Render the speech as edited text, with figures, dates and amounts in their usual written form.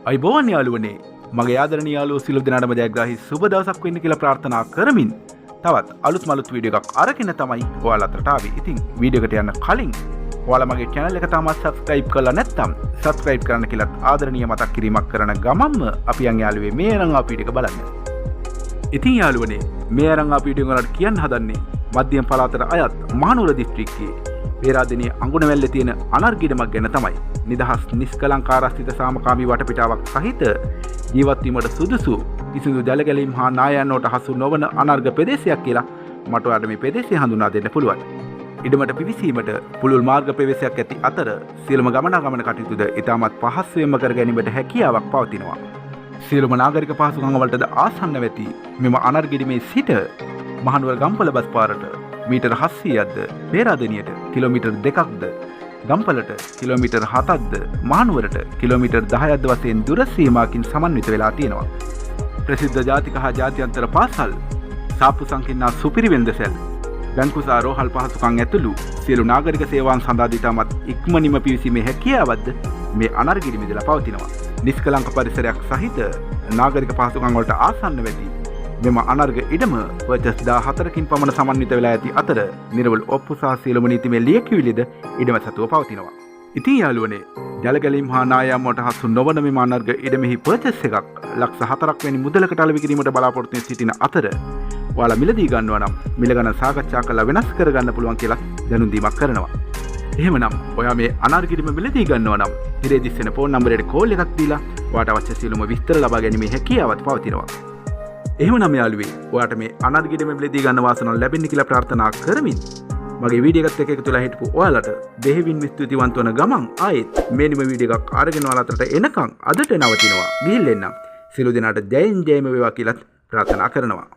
අයිබෝවන් යාළුවනේ මගේ ආදරණීය යාළුවෝ සියලු දෙනාටම ජයග්‍රාහී සුබ දවසක් වෙන්න කියලා ප්‍රාර්ථනා කරමින් තවත් අලුත් වීඩියෝ එකක් අරගෙන තමයි ඔයාලා අතරට ආවේ. ඉතින් වීඩියෝ එකට යන්න කලින් ඔයාලා මගේ channel එක තාමත් subscribe කරලා නැත්නම් subscribe කරන්න කියලා ආදරණීය මතක් කිරීමක් කරන ගමන්ම අපි යන් යාළුවේ මේ අරන් ආපු වීඩියෝ එක බලන්න. ඉතින් යාළුවනේ මේ අරන් ආපු වීඩියෝ වලට කියන්න හදන්නේ මධ්‍යම පළාතට අයත් මහනුවර දිස්ත්‍රික්කයේ පේරාදෙණිය අඟුණවැල්ලේ තියෙන අනර්ගිඩමක් ගැන තමයි. නිදහස් නිස්කලංක ආරක්ෂිත සාමකාමී වටපිටාවක් සහිත ජීවත් වීමට සුදුසු කිසිදු ජලගැලීම් හා නායයන්වට හසු නොවන අනර්ග ප්‍රදේශයක් කියලා මට ඔයාලට මේ ප්‍රදේශය හඳුනා දෙන්න පුළුවන්. ඉඩමට පිවිසීමට පුළුල් මාර්ග ප්‍රවේශයක් ඇති අතර සියලුම ගමනාගමන කටයුතුද ඉතාමත් පහසුවෙන්ම කර ගැනීමට හැකියාවක් පවතිනවා. සියලුම නාගරික පහසුකම් වලටද ආසන්න වෙති මෙම අනර්ගිඩමේ සිට මහනුවර ගම්පල බස් පාරට මීටර් 700ක්ද පේරාදෙණියට කිලෝමීටර් 2ක්ද ගම්පලට කිලෝමීටර් 7ක්ද මහනුවරට කිලෝමීටර් 10ක්ද වශයෙන් දුර සීමාවකින් සමන්විත වෙලා තියෙනවා. ප්‍රසිද්ධ ජාතික හා ජාත්‍යන්තර පාසල්, සාප්පු සංකීර්ණ සුපිරි වෙළඳසැල්, බැංකු සහ රෝහල් පහසුකම් ඇතුළු සියලු නාගරික සේවාවන් සඳහා දිටමත් ඉක්මනින්ම පිවිසීමේ හැකියාවක්ද මේ අනර්ගිඩිමේදලා පවතිනවා. නිස්කලංක පරිසරයක් සහිත නාගරික පහසුකම් වලට ආසන්න වෙති මෙම අනර්ග ඉඩම වර්චස් 14කින් පමණ සමන්විත වෙලා ඇති අතර නිර්වල් ඔප්පු සහ සියලුම නීතිමය ලියකියවිලිද ඉඩම සතුව පවතිනවා. ඉතින් යාළුවනේ ජලගැලීම් හා නායම් වලට හසු නොවන මෙම අනර්ග ඉඩමෙහි පර්චස් එකක් ලක්ෂ 4ක් වැනි මුදලකට අලෙවි කිරීමට බලාපොරොත්තු වෙන සිටින අතර ඔයාලා මිලදී ගන්නවා නම් මිල ගණන් සාකච්ඡා කරලා වෙනස් කරගන්න පුළුවන් කියලා දැනුම් දීමක් කරනවා. එහෙමනම් ඔයා මේ අනර්ග ඉඩම මිලදී ගන්නවා නම් ඉරේ දිස්සෙන ෆෝන් නම්බරයට කෝල් එකක් දීලා ඔයාට අවශ්‍ය සියලුම විස්තර ලබා ගැනීමේ හැකියාවක් පවතිනවා. එහෙමනම් යාළුවේ ඔයාට මේ අනර්ගිඩම මිලදී ගන්න වාසනාව ලැබෙන්න කියලා ප්‍රාර්ථනා කරමින් මගේ වීඩියෝ එකත් එක්ක එකතු වෙලා හිටපු ඔයාලට දෙහිවින් ස්තුතිවන්ත වන ගමන් ආයෙත් මේනිම වීඩියෝ එකක් අරගෙන ඔයාලා අතරට එනකන් අදට නවතිනවා. ගිහින් එන්නම්. සියලු දෙනාට ජයෙන් ජයම වේවා කියලාත් ප්‍රාර්ථනා කරනවා.